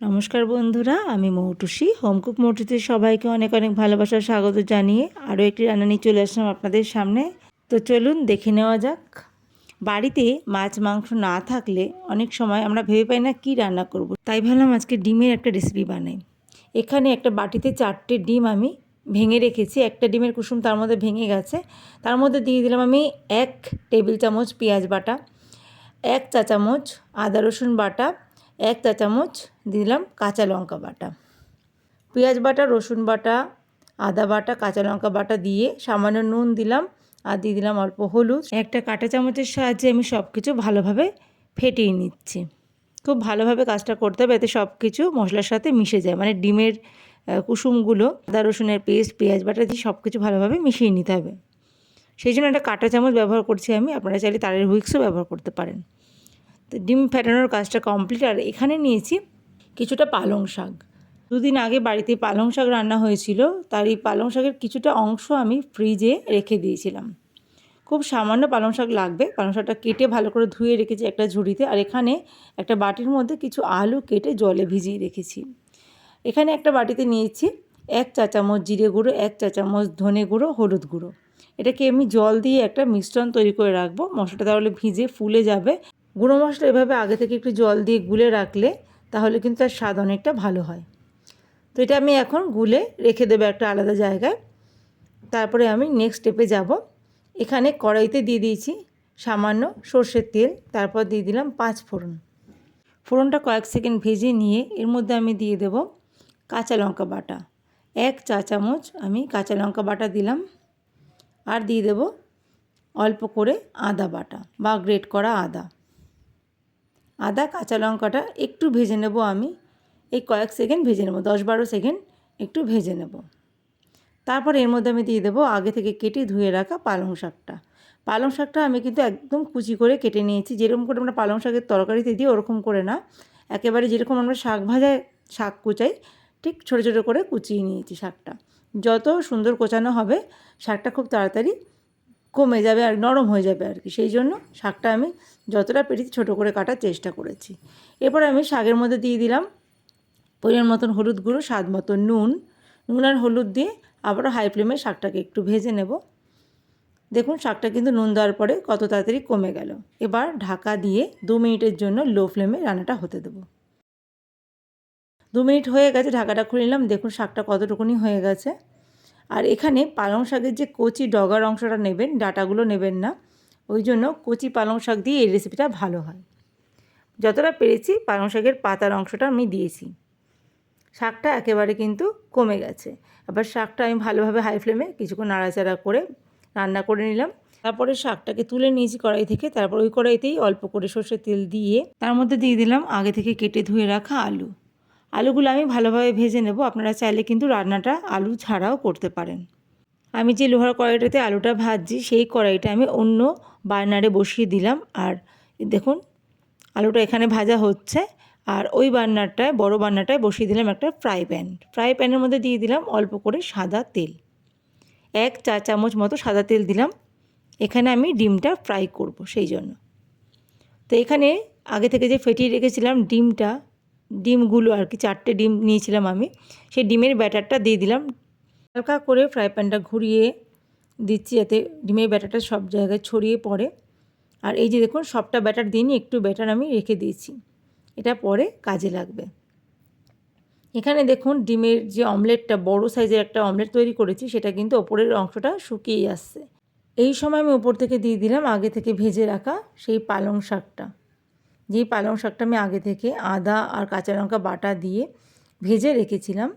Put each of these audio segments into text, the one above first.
নমস্কার বন্ধুরা, আমি মৌটুসি। হোমকুক মৌটুতে সবাইকে অনেক অনেক ভালোবাসা স্বাগত জানিয়ে আরও একটি রান্না নিয়ে চলে আসলাম আপনাদের সামনে। তো চলুন দেখে নেওয়া যাক। বাড়িতে মাছ মাংস না থাকলে অনেক সময় আমরা ভেবে পাই না কী রান্না করব। তাই ভাবলাম আজকে ডিমের একটা রেসিপি বানাই। এখানে একটা বাটিতে 4টে ডিম আমি ভেঙে রেখেছি। একটা ডিমের কুসুম তার মধ্যে ভেঙে গেছে। তার মধ্যে দিয়ে দিলাম আমি 1 টেবিল চামচ পেঁয়াজ বাটা, 1 চা চামচ আদা রসুন বাটা, 1 চা চামচ দিলাম কাঁচা লঙ্কা বাটা। পেঁয়াজ বাটা, রসুন বাটা, আদা বাটা, কাঁচা লঙ্কা বাটা দিয়ে সামান্য নুন দিলাম আর দিয়ে দিলাম অল্প হলুদ। একটা কাঁটা চামচের সাহায্যে আমি সব কিছু ভালোভাবে ফেটিয়ে নিচ্ছি। খুব ভালোভাবে কাজটা করতে হবে, এতে সব কিছু মশলার সাথে মিশে যায়। মানে ডিমের কুসুমগুলো, আদা রসুনের পেস্ট, পেঁয়াজ বাটা দিয়ে সব কিছু ভালোভাবে মিশিয়ে নিতে হবে। সেই জন্য একটা কাঁটা চামচ ব্যবহার করছি আমি। আপনারা চাইলে তারের হুইস্কও ব্যবহার করতে পারেন। তো ডিম ফেটানোর কাজটা কমপ্লিট। আর এখানে নিয়েছি কিছুটা পালং শাক। দুদিন আগে বাড়িতে পালং শাক রান্না হয়েছিল, তার এই পালং শাকের কিছুটা অংশ আমি ফ্রিজে রেখে দিয়েছিলাম। খুব সামান্য পালং শাক লাগবে। পালং শাকটা কেটে ভালো করে ধুয়ে রেখেছি একটা ঝুড়িতে। আর এখানে একটা বাটির মধ্যে কিছু আলু কেটে জলে ভিজিয়ে রেখেছি। এখানে একটা বাটিতে নিয়েছি 1 চা চামচ জিরে গুঁড়ো, 1 চা চামচ ধনে গুঁড়ো, হলুদ গুঁড়ো। এটাকে আমি জল দিয়ে একটা মিশ্রণ তৈরি করে রাখবো। মশলাটা তাহলে ভিজে ফুলে যাবে। গুঁড়ো মশলা এভাবে আগে থেকে একটু জল দিয়ে গুলে রাখলে তাহলে কিন্তু তার স্বাদ অনেকটা ভালো হয়। তো এটা আমি এখন গুলে রেখে দেবো একটা আলাদা জায়গায়। তারপরে আমি নেক্সট স্টেপে যাব। এখানে কড়াইতে দিয়ে দিয়েছি সামান্য সর্ষের তেল, তারপর দিয়ে দিলাম 5 ফোড়ন। ফোড়নটা কয়েক সেকেন্ড ভেজে নিয়ে এর মধ্যে আমি দিয়ে দেব কাঁচা লঙ্কা বাটা। 1 চা চামচ আমি কাঁচা লঙ্কা বাটা দিলাম। আর দিয়ে দেব অল্প করে আদা বাটা বা গ্রেট করা আদা। আদা কাঁচা লঙ্কাটা একটু ভেজে নেব আমি। এই কয়েক সেকেন্ড ভেজে নেব, 10-12 সেকেন্ড একটু ভেজে নেব। তারপর এর মধ্যে আমি দিয়ে দেবো আগে থেকে কেটে ধুয়ে রাখা পালং শাকটা। পালং শাকটা আমি কিন্তু একদম কুচি করে কেটে নিয়েছি। যেরকম করে আমরা পালং শাকের তরকারিতে দিই ওরকম করে না, একেবারে যেরকম আমরা শাক ভাজায় শাক কুচাই ঠিক ছোটো ছোটো করে কুচিয়ে নিয়েছি শাকটা। যত সুন্দর কোচানো হবে শাকটা খুব তাড়াতাড়ি কমে যাবে আর নরম হয়ে যাবে আর কি। সেই জন্য শাকটা আমি যতটা পেরেছি ছোটো করে কাটার চেষ্টা করেছি। এরপর আমি শাকের মধ্যে দিয়ে দিলাম পরিমাণ মতন হলুদ গুঁড়ো, স্বাদ মতো নুন। নুন আর হলুদ দিয়ে আবারও হাই ফ্লেমে শাকটাকে একটু ভেজে নেব। দেখুন শাকটা কিন্তু নুন দেওয়ার পরে কত তাড়াতাড়ি কমে গেল। এবার ঢাকা দিয়ে 2 মিনিটের জন্য লো ফ্লেমে রান্নাটা হতে দেবো। 2 মিনিট হয়ে গেছে, ঢাকাটা খুলে নিলাম। দেখুন শাকটা কতটুকুনি হয়ে গেছে। আর এখানে পালং শাকের যে কচি ডগার অংশটা নেবেন, ডাঁটাগুলো নেবেন না। ওই জন্য কচি পালং শাক দিয়ে এই রেসিপিটা ভালো হয়। যতটা পেরেছি পালং শাকের পাতার অংশটা আমি দিয়েছি। শাকটা একেবারে কিন্তু কমে গেছে। আবার শাকটা আমি ভালোভাবে হাই ফ্লেমে কিছুক্ষণ নাড়াচাড়া করে রান্না করে নিলাম। তারপরে শাকটাকে তুলে নিয়েছি কড়াই থেকে। তারপর ওই কড়াইতেই অল্প করে সর্ষের তেল দিয়ে তার মধ্যে দিয়ে দিলাম আগে থেকে কেটে ধুয়ে রাখা আলু। আলুগুলো আমি ভালোভাবে ভেজে নেব। আপনারা চাইলে কিন্তু রান্নাটা আলু ছাড়াও করতে পারেন। আমি যে লোহার কড়াইটাতে আলুটা ভাজছি সেই কড়াইটা আমি অন্য বার্নারে বসিয়ে দিলাম। আর দেখুন আলুটা এখানে ভাজা হচ্ছে। আর ওই বার্নারটায়, বড় বার্নারটায় বসিয়ে দিলাম একটা ফ্রাই প্যান। ফ্রাই প্যানের মধ্যে দিয়ে দিলাম অল্প করে সাদা তেল। 1 চা চামচ মতো সাদা তেল দিলাম। এখানে আমি ডিমটা ফ্রাই করব সেই জন্য। তো এখানে আগে থেকে যে ফেটিয়ে রেখেছিলাম ডিমগুলো আর কি, 4টে ডিম নিয়েছিলাম আমি। সেই ডিমের ব্যাটারটা দিয়ে দিলাম। হালকা করে ফ্রাই প্যানটা ঘুরিয়ে দিচ্ছি যাতে ডিমের ব্যাটারটা সব জায়গায় ছড়িয়ে পড়ে। আর এই যে দেখুন সবটা ব্যাটার দিইনি, একটু ব্যাটার আমি রেখে দিয়েছি, এটা পরে কাজে লাগবে। এখানে দেখুন ডিমের যে অমলেটটা, বড় সাইজের একটা অমলেট তৈরি করেছি, সেটা কিন্তু ওপরের অংশটা শুকিয়ে আসছে। এই সময় আমি ওপর থেকে দিয়ে দিলাম আগে থেকে ভেজে রাখা সেই পালং শাকটা। যেই পালং শাকটা আমি আগে থেকে আদা আর কাঁচা লঙ্কা বাটা দিয়ে ভেজে রেখেছিলাম,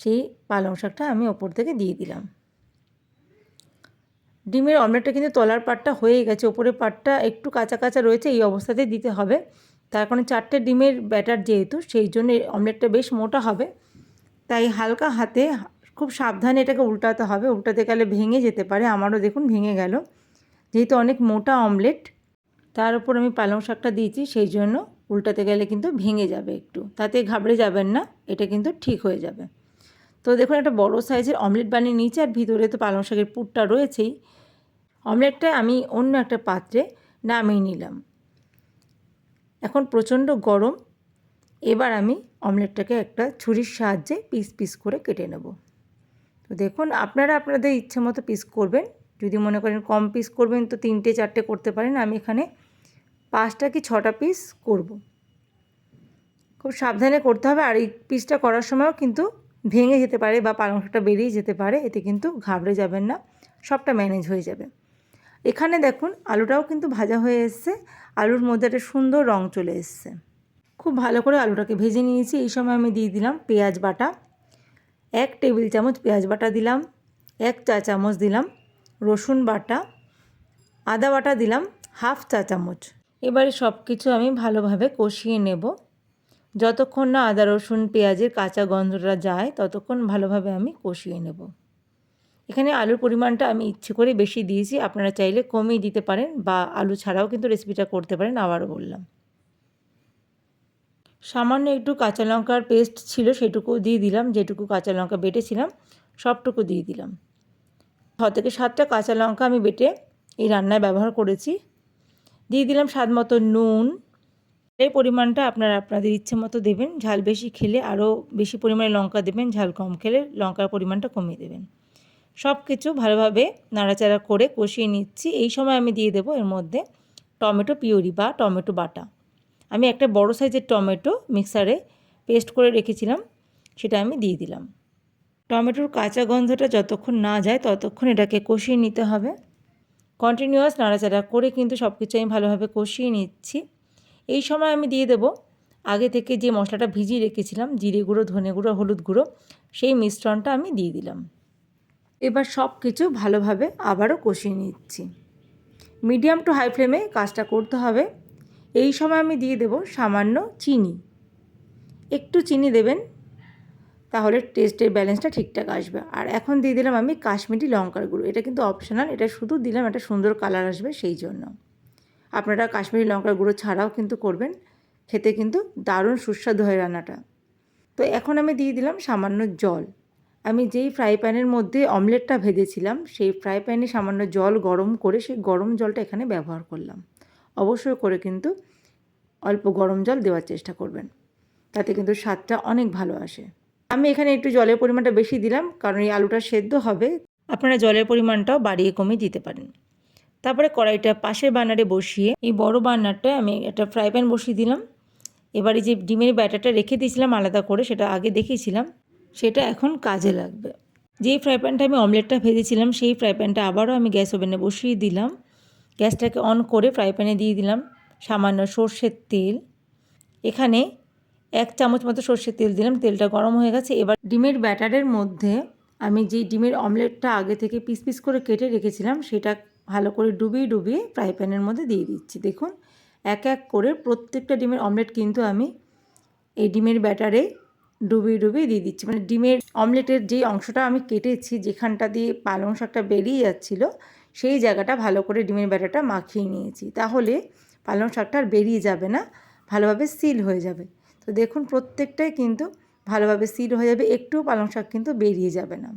সেই পালং শাকটা আমি ওপর থেকে দিয়ে দিলাম। ডিমের অমলেটটা কিন্তু তলার পাটটা হয়ে গেছে, ওপরের পাটটা একটু কাঁচা কাঁচা রয়েছে। এই অবস্থাতে দিতে হবে, তার কারণে 4টে ডিমের ব্যাটার যেহেতু, সেই জন্য অমলেটটা বেশ মোটা হবে। তাই হালকা হাতে খুব সাবধানে এটাকে উল্টাতে হবে, উল্টাতে গেলে ভেঙে যেতে পারে। আমারও দেখুন ভেঙে গেল, যেহেতু অনেক মোটা অমলেট। তার উপর আমি পালং শাকটা দিয়েছি, সেই জন্য উল্টাতে গেলে কিন্তু ভেঙে যাবে একটু। তাতে ঘাবড়ে যাবেন না, এটা কিন্তু ঠিক হয়ে যাবে। তো দেখুন একটা বড় সাইজের অমলেট বানিয়ে নিয়েছি, আর ভিতরে তো পালং শাকের পুরটা রয়েছেই। অমলেটটা আমি অন্য একটা পাত্রে নামিয়ে নিলাম। এখন প্রচণ্ড গরম, এবার আমি অমলেটটাকে একটা ছুরির সাহায্যে পিস পিস করে কেটে নেব। তো দেখুন আপনারা আপনাদের ইচ্ছে মতো পিস করবেন। যদি মনে করেন কম পিস করবেন তো 3টে 4টে করতে পারেন। আমি এখানে 5টা কি 6টা পিস করব। খুব সাবধানে করতে হবে। আর এই পিসটা করার সময়ও কিন্তু ভেঙে যেতে পারে বা পালং শাকটা বেরিয়ে যেতে পারে, এতে কিন্তু ঘাবড়ে যাবেন না, সবটা ম্যানেজ হয়ে যাবে। এখানে দেখুন আলুটাও কিন্তু ভাজা হয়ে এসছে, আলুর মধ্যে একটা সুন্দর রং চলে এসছে। খুব ভালো করে আলুটাকে ভেজে নিয়েছি। এই সময় আমি দিয়ে দিলাম পেঁয়াজ বাটা, 1 টেবিল চামচ পেঁয়াজ বাটা দিলাম, 1 চা চামচ দিলাম রসুন বাটা, আদা বাটা দিলাম 1/2 চা চামচ। এবারে সব কিছু আমি ভালোভাবে কষিয়ে নেব। যতক্ষণ না আদা রসুন পেঁয়াজের কাঁচা গন্ধটা যায় ততক্ষণ ভালোভাবে আমি কষিয়ে নেব। এখানে আলুর পরিমাণটা আমি ইচ্ছে করে বেশি দিয়েছি, আপনারা চাইলে কমিয়ে দিতে পারেন বা আলু ছাড়াও কিন্তু রেসিপিটা করতে পারেন। আবারও বললাম, সামান্য একটু কাঁচা লঙ্কার পেস্ট ছিল সেটুকু দিয়ে দিলাম, যেটুকু কাঁচা লঙ্কা বেটেছিলাম সবটুকু দিয়ে দিলাম। 6 থেকে 7টা কাঁচা লঙ্কা আমি বেটে এই রান্নায় ব্যবহার করেছি। দিয়ে দিলাম স্বাদ মতো নুন। এই পরিমাণটা আপনারা আপনাদের ইচ্ছে মতো দেবেন। ঝাল বেশি খেলে আরও বেশি পরিমাণে লঙ্কা দেবেন, ঝাল কম খেলে লঙ্কার পরিমাণটা কমিয়ে দেবেন। সব কিছু ভালোভাবে নাড়াচাড়া করে কষিয়ে নিচ্ছি। এই সময় আমি দিয়ে দেবো এর মধ্যে টমেটো পিউরি বা টমেটো বাটা। আমি একটা বড় সাইজের টমেটো মিক্সারে পেস্ট করে রেখেছিলাম, সেটা আমি দিয়ে দিলাম। টমেটোর কাঁচা গন্ধটা যতক্ষণ না যায় ততক্ষণ এটাকে কষিয়ে নিতে হবে। কন্টিনিউয়াস নাড়াচাড়া করে কিন্তু সব কিছু আমি ভালোভাবে কষিয়ে নিচ্ছি। এই সময় আমি দিয়ে দেব আগে থেকে যে মশলাটা ভিজিয়ে রেখেছিলাম, জিরে গুঁড়ো, ধনে গুঁড়ো, হলুদ গুঁড়ো, সেই মিশ্রণটা আমি দিয়ে দিলাম। এবার সব কিছু ভালোভাবে আবারও কষিয়ে নিচ্ছি। মিডিয়াম টু হাই ফ্লেমে কাজটা করতে হবে। এই সময় আমি দিয়ে দেব সামান্য চিনি। একটু চিনি দেবেন, তাহলে টেস্টের ব্যালেন্সটা ঠিকঠাক আসবে। আর এখন দিয়ে দিলাম আমি কাশ্মীরি লঙ্কার গুঁড়ো। এটা কিন্তু অপশনাল, এটা শুধু দিলাম একটা সুন্দর কালার আসবে সেই জন্য। আপনারা কাশ্মীরি লঙ্কার গুঁড়ো ছাড়াও কিন্তু করবেন, খেতে কিন্তু দারুণ সুস্বাদু হয় রান্নাটা। তো এখন আমি দিয়ে দিলাম সামান্য জল। আমি যেই ফ্রাই প্যানের মধ্যে অমলেটটা ভেজেছিলাম সেই ফ্রাই প্যানে সামান্য জল গরম করে সেই গরম জলটা এখানে ব্যবহার করলাম। অবশ্যই করে কিন্তু অল্প গরম জল দেওয়ার চেষ্টা করবেন, তাতে কিন্তু স্বাদটা অনেক ভালো আসে। আমি এখানে একটু জলের পরিমাণটা বেশি দিলাম, কারণ এই আলুটা সেদ্ধ হবে। আপনারা জলের পরিমাণটাও বাড়িয়ে কমিয়ে দিতে পারেন। তারপরে কড়াইটা পাশের বার্নারে বসিয়ে এই বড় বার্নারটায় আমি একটা ফ্রাই প্যান বসিয়ে দিলাম। এবারে যে ডিমের ব্যাটারটা রেখে দিয়েছিলাম আলাদা করে, সেটা আগে দেখিয়েছিলাম, সেটা এখন কাজে লাগবে। যেই ফ্রাই প্যানটা আমি অমলেটটা ভেজেছিলাম সেই ফ্রাই প্যানটা আবারও আমি গ্যাস ওভেনে বসিয়ে দিলাম। গ্যাসটাকে অন করে ফ্রাই প্যানে দিয়ে দিলাম সামান্য সর্ষের তেল। এখানে 1 চামচ মতো সর্ষের তেল দিলাম। তেলটা গরম হয়ে গেছে। এবার ডিমের ব্যাটারের মধ্যে আমি যেই ডিমের অমলেটটা আগে থেকে পিস পিস করে কেটে রেখেছিলাম সেটা ভালো করে ডুবিয়ে ডুবিয়ে ফ্রাই প্যানের মধ্যে দিয়ে দিচ্ছি। দেখুন এক এক করে প্রত্যেকটা ডিমের অমলেট কিন্তু আমি এই ডিমের ব্যাটারে ডুবিয়ে ডুবিয়ে দিয়ে দিচ্ছি। মানে ডিমের অমলেটের যেই অংশটা আমি কেটেছি, যেখানটা দিয়ে পালং শাকটা বেরিয়ে যাচ্ছিল, সেই জায়গাটা ভালো করে ডিমের ব্যাটারটা মাখিয়ে নিয়েছি। তাহলে পালং শাকটা আর বেরিয়ে যাবে না, ভালোভাবে সিল হয়ে যাবে। তো দেখুন প্রত্যেকটাই কিন্তু ভালোভাবে সিল হয়ে যাবে, একটুও পালং শাক কিন্তু বেরিয়ে যাবে না।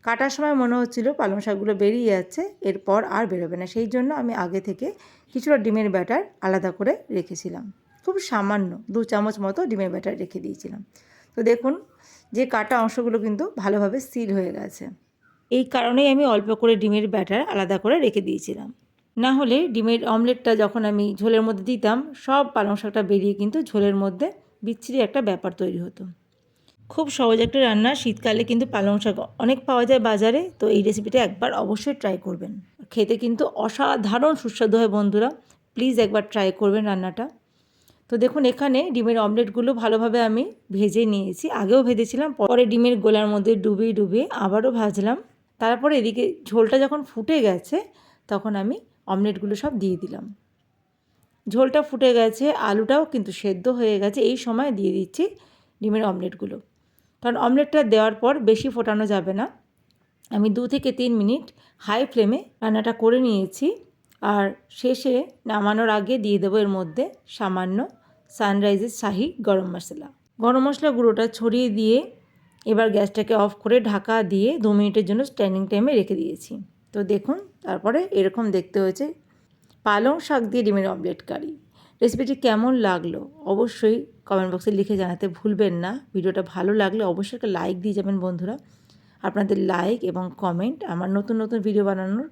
কাটার সময় মনে হচ্ছিল পালং শাকগুলো বেরিয়ে যাচ্ছে, এরপর আর বেরোবে না। সেই জন্য আমি আগে থেকে কিছুটা ডিমের ব্যাটার আলাদা করে রেখেছিলাম। খুব সামান্য 2 চামচ মতো ডিমের ব্যাটার রেখে দিয়েছিলাম। তো দেখুন যে কাটা অংশগুলো কিন্তু ভালোভাবে সিল হয়ে গেছে। এই কারণেই আমি অল্প করে ডিমের ব্যাটার আলাদা করে রেখে দিয়েছিলাম। না হলে ডিমের অমলেটটা যখন আমি ঝোলের মধ্যে দিতাম, সব পালং শাকটা বেরিয়ে কিন্তু ঝোলের মধ্যে বিচ্ছিরি একটা ব্যাপার তৈরি হতো। খুব সহজ একটা রান্না। শীতকালে কিন্তু পালং শাক অনেক পাওয়া যায় বাজারে, তো এই রেসিপিটা একবার অবশ্যই ট্রাই করবেন। খেতে কিন্তু অসাধারণ সুস্বাদু হয় বন্ধুরা, প্লিজ একবার ট্রাই করবেন রান্নাটা। তো দেখুন এখানে ডিমের অমলেটগুলো ভালোভাবে আমি ভেজে নিয়েছি। আগেও ভেজেছিলাম, পরে ডিমের গোলার মধ্যে ডুবিয়ে ডুবিয়ে আবারও ভাজলাম। তারপরে এদিকে ঝোলটা যখন ফুটে গেছে তখন আমি অমলেটগুলো সব দিয়ে দিলাম। ঝোলটা ফুটে গেছে, আলুটাও কিন্তু সেদ্ধ হয়ে গেছে। এই সময় দিয়ে দিচ্ছি ডিমের অমলেটগুলো, কারণ অমলেটটা দেওয়ার পর বেশি ফোটানো যাবে না। আমি 2 থেকে 3 মিনিট হাই ফ্লেমে রান্নাটা করে নিয়েছি। আর শেষে নামানোর আগে দিয়ে দেবো এর মধ্যে সামান্য সানরাইজের শাহি গরম মশলা। গরম মশলা গুঁড়োটা ছড়িয়ে দিয়ে এবার গ্যাসটাকে অফ করে ঢাকা দিয়ে 2 মিনিটের জন্য স্ট্যান্ডিং টাইমে রেখে দিয়েছি। তো দেখুন তারপরে এরকম দেখতে হয়েছে পালং শাক দিয়ে ডিমের অমলেট কারি। রেসিপিটি কেমন লাগলো অবশ্যই কমেন্ট বক্সে লিখে জানাতে ভুলবেন না। ভিডিওটা ভালো লাগলে অবশ্যই একটা লাইক দিয়ে যাবেন বন্ধুরা। আপনাদের লাইক এবং কমেন্ট আমার নতুন নতুন ভিডিও বানানোর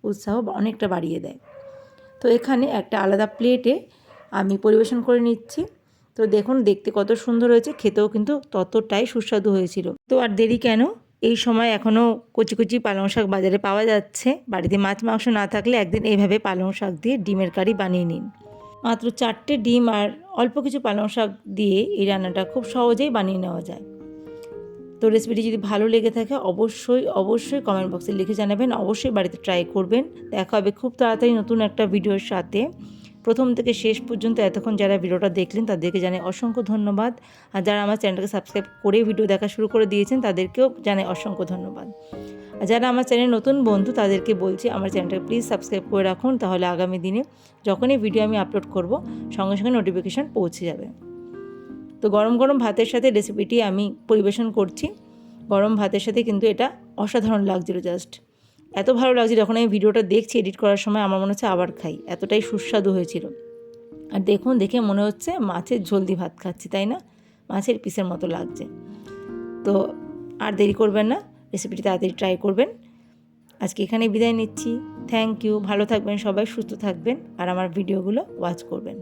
উৎসাহ অনেকটা বাড়িয়ে দেয়। তো এখানে একটা আলাদা প্লেটে আমি পরিবেশন করে নিচ্ছি। তো দেখুন দেখতে কত সুন্দর হয়েছে, খেতেও কিন্তু ততটাই সুস্বাদু হয়েছিল। তো আর দেরি কেন, এই সময় এখনও কচি কচি পালং শাক বাজারে পাওয়া যাচ্ছে। বাড়িতে মাছ মাংস না থাকলে একদিন এইভাবে পালং শাক দিয়ে ডিমের কারি বানিয়ে নিন। মাত্র 4টে ডিম আর অল্প কিছু পালং শাক দিয়ে এই রান্নাটা খুব সহজেই বানিয়ে নেওয়া যায়। তো রেসিপিটি যদি ভালো লেগে থাকে অবশ্যই কমেন্ট বক্সে লিখে জানাবেন। অবশ্যই বাড়িতে ট্রাই করবেন। দেখা হবে খুব তাড়াতাড়ি নতুন একটা ভিডিওর সাথে। প্রথম থেকে শেষ পর্যন্ত এতক্ষণ যারা ভিডিওটা দেখলেন তাদেরকে জানাই অসংখ্য ধন্যবাদ। আর যারা আমার চ্যানেলটাকে সাবস্ক্রাইব করে ভিডিও দেখা শুরু করে দিয়েছেন তাদেরকেও জানাই অসংখ্য ধন্যবাদ। আর যারা আমার চ্যানেল নতুন বন্ধু তাদেরকে বলছি আমার চ্যানেলটাকে প্লিজ সাবস্ক্রাইব করে রাখুন, তাহলে আগামী দিনে যখনই ভিডিও আমি আপলোড করব সঙ্গে সঙ্গে নোটিফিকেশান পৌঁছে যাবে। তো গরম গরম ভাতের সাথে রেসিপিটি আমি পরিবেশন করছি। গরম ভাতের সাথে কিন্তু এটা অসাধারণ লাগছিল, জাস্ট এত ভালো লাগছে। যখন আমি ভিডিওটা দেখছি এডিট করার সময় আমার মনে হচ্ছে আবার খাই, এতটাই সুস্বাদু হয়েছিল। আর দেখুন, দেখে মনে হচ্ছে মাছের ঝোল দিয়ে ভাত খাচ্ছি, তাই না? মাছের পিসের মতো লাগছে। তো আর দেরি করবেন না, রেসিপিটি তাড়াতাড়ি ট্রাই করবেন। আজকে এখানে বিদায় নিচ্ছি। Thank you. ভালো থাকবেন সবাই, সুস্থ থাকবেন আর আমার ভিডিওগুলো ওয়াচ করবেন।